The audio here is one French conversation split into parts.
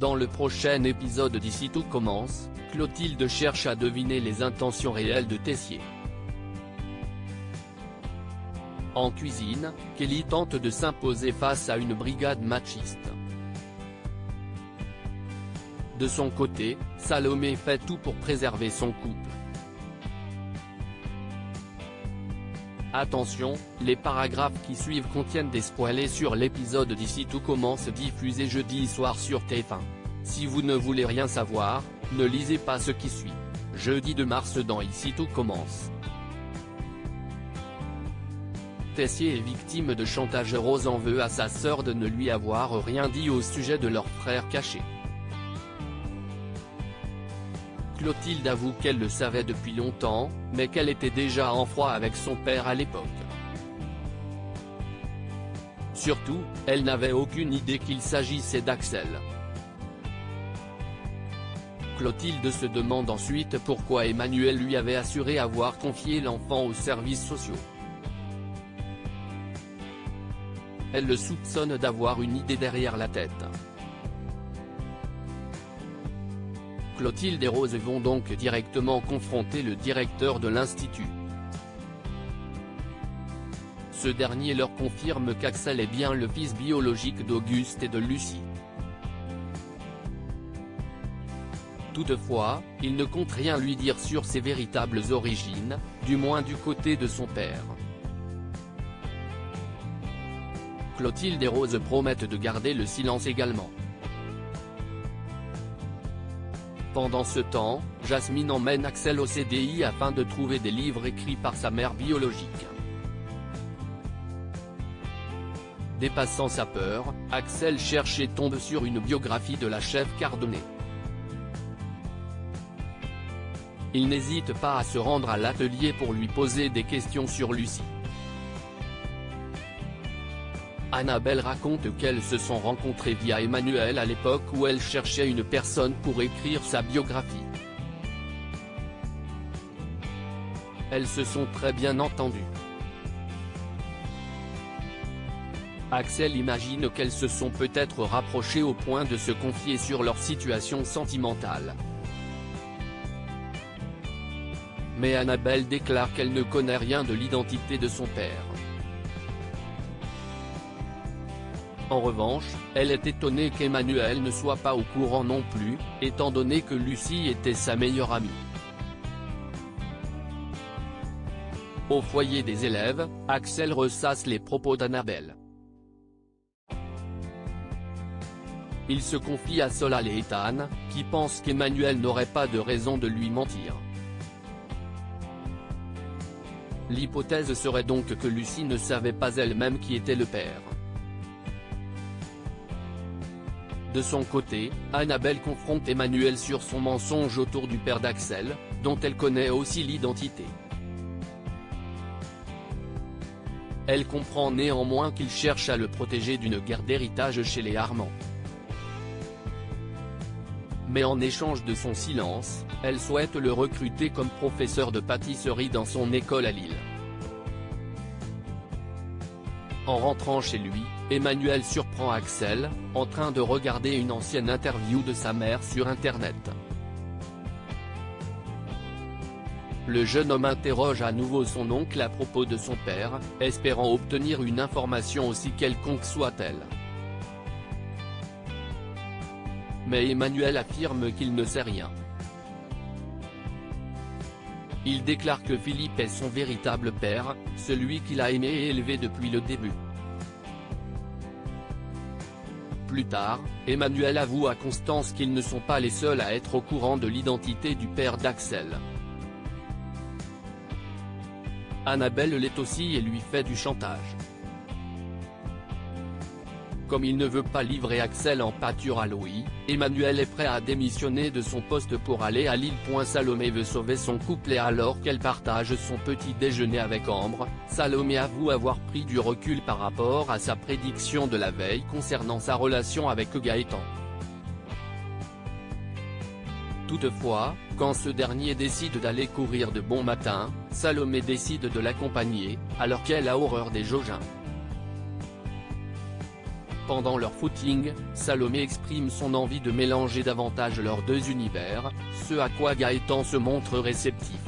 Dans le prochain épisode d'Ici tout commence, Clotilde cherche à deviner les intentions réelles de Tessier. En cuisine, Kelly tente de s'imposer face à une brigade machiste. De son côté, Salomé fait tout pour préserver son couple. Attention, les paragraphes qui suivent contiennent des spoilers sur l'épisode d'Ici tout commence diffusé jeudi soir sur TF1. Si vous ne voulez rien savoir, ne lisez pas ce qui suit. Jeudi 2 mars dans Ici tout commence. Tessier est victime de chantage. Rose en veut à sa sœur de ne lui avoir rien dit au sujet de leur frère caché. Clotilde avoue qu'elle le savait depuis longtemps, mais qu'elle était déjà en froid avec son père à l'époque. Surtout, elle n'avait aucune idée qu'il s'agissait d'Axel. Clotilde se demande ensuite pourquoi Emmanuel lui avait assuré avoir confié l'enfant aux services sociaux. Elle le soupçonne d'avoir une idée derrière la tête. Clotilde et Rose vont donc directement confronter le directeur de l'institut. Ce dernier leur confirme qu'Axel est bien le fils biologique d'Auguste et de Lucie. Toutefois, il ne compte rien lui dire sur ses véritables origines, du moins du côté de son père. Clotilde et Rose promettent de garder le silence également. Pendant ce temps, Jasmine emmène Axel au CDI afin de trouver des livres écrits par sa mère biologique. Dépassant sa peur, Axel cherche et tombe sur une biographie de la chef Cardonnay. Il n'hésite pas à se rendre à l'atelier pour lui poser des questions sur Lucie. Annabelle raconte qu'elles se sont rencontrées via Emmanuel à l'époque où elle cherchait une personne pour écrire sa biographie. Elles se sont très bien entendues. Axel imagine qu'elles se sont peut-être rapprochées au point de se confier sur leur situation sentimentale. Mais Annabelle déclare qu'elle ne connaît rien de l'identité de son père. En revanche, elle est étonnée qu'Emmanuel ne soit pas au courant non plus, étant donné que Lucie était sa meilleure amie. Au foyer des élèves, Axel ressasse les propos d'Annabelle. Il se confie à Solal et Ethan, qui pensent qu'Emmanuel n'aurait pas de raison de lui mentir. L'hypothèse serait donc que Lucie ne savait pas elle-même qui était le père. De son côté, Annabelle confronte Emmanuel sur son mensonge autour du père d'Axel, dont elle connaît aussi l'identité. Elle comprend néanmoins qu'il cherche à le protéger d'une guerre d'héritage chez les Armand. Mais en échange de son silence, elle souhaite le recruter comme professeur de pâtisserie dans son école à Lille. En rentrant chez lui, Emmanuel surprend Axel, en train de regarder une ancienne interview de sa mère sur Internet. Le jeune homme interroge à nouveau son oncle à propos de son père, espérant obtenir une information aussi quelconque soit-elle. Mais Emmanuel affirme qu'il ne sait rien. Il déclare que Philippe est son véritable père, celui qu'il a aimé et élevé depuis le début. Plus tard, Emmanuel avoue à Constance qu'ils ne sont pas les seuls à être au courant de l'identité du père d'Axel. Annabelle l'est aussi et lui fait du chantage. Comme il ne veut pas livrer Axel en pâture à Louis, Emmanuel est prêt à démissionner de son poste pour aller à Lille. Salomé veut sauver son couple et alors qu'elle partage son petit déjeuner avec Ambre, Salomé avoue avoir pris du recul par rapport à sa prédiction de la veille concernant sa relation avec Gaëtan. Toutefois, quand ce dernier décide d'aller courir de bon matin, Salomé décide de l'accompagner, alors qu'elle a horreur des Jogens. Pendant leur footing, Salomé exprime son envie de mélanger davantage leurs deux univers, ce à quoi Gaëtan se montre réceptif.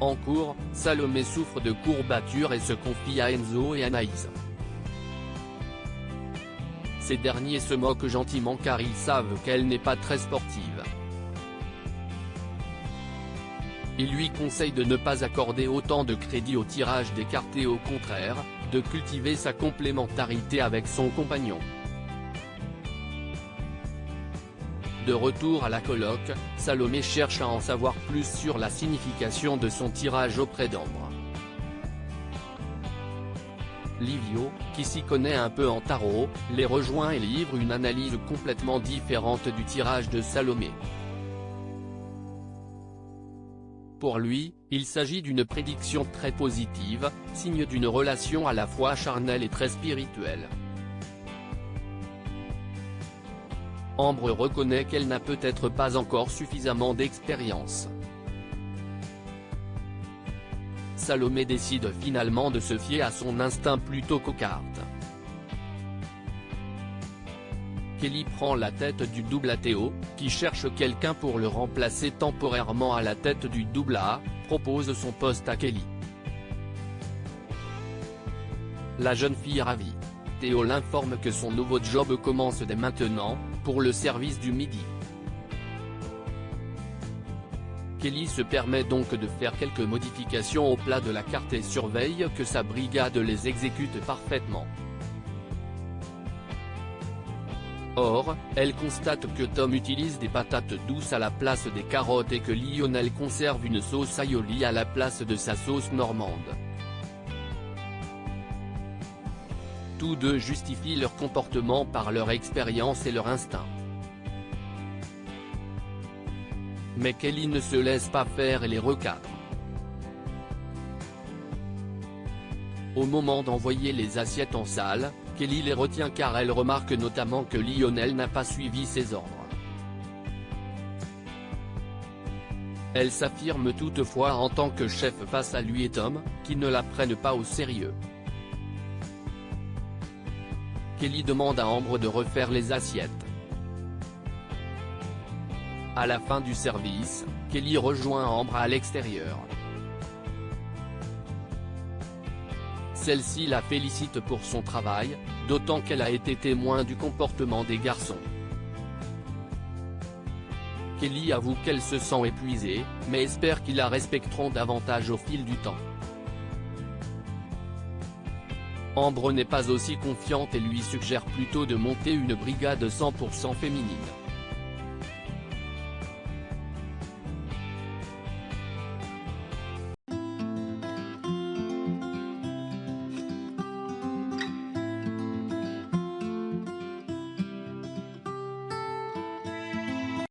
En cours, Salomé souffre de courbatures et se confie à Enzo et Anaïs. Ces derniers se moquent gentiment car ils savent qu'elle n'est pas très sportive. Ils lui conseillent de ne pas accorder autant de crédit au tirage des cartes et au contraire, de cultiver sa complémentarité avec son compagnon. De retour à la coloc, Salomé cherche à en savoir plus sur la signification de son tirage auprès d'Ambre. Livio, qui s'y connaît un peu en tarot, les rejoint et livre une analyse complètement différente du tirage de Salomé. Pour lui, il s'agit d'une prédiction très positive, signe d'une relation à la fois charnelle et très spirituelle. Ambre reconnaît qu'elle n'a peut-être pas encore suffisamment d'expérience. Salomé décide finalement de se fier à son instinct plutôt qu'aux cartes. Kelly prend la tête du double A. Théo, qui cherche quelqu'un pour le remplacer temporairement à la tête du double A, propose son poste à Kelly. La jeune fille est ravie. Théo l'informe que son nouveau job commence dès maintenant, pour le service du midi. Kelly se permet donc de faire quelques modifications au plat de la carte et surveille que sa brigade les exécute parfaitement. Or, elle constate que Tom utilise des patates douces à la place des carottes et que Lionel conserve une sauce aioli à la place de sa sauce normande. Tous deux justifient leur comportement par leur expérience et leur instinct. Mais Kelly ne se laisse pas faire et les recadre. Au moment d'envoyer les assiettes en salle, Kelly les retient car elle remarque notamment que Lionel n'a pas suivi ses ordres. Elle s'affirme toutefois en tant que chef face à lui et Tom, qui ne la prennent pas au sérieux. Kelly demande à Ambre de refaire les assiettes. À la fin du service, Kelly rejoint Ambre à l'extérieur. Celle-ci la félicite pour son travail, d'autant qu'elle a été témoin du comportement des garçons. Kelly avoue qu'elle se sent épuisée, mais espère qu'ils la respecteront davantage au fil du temps. Ambre n'est pas aussi confiante et lui suggère plutôt de monter une brigade 100% féminine.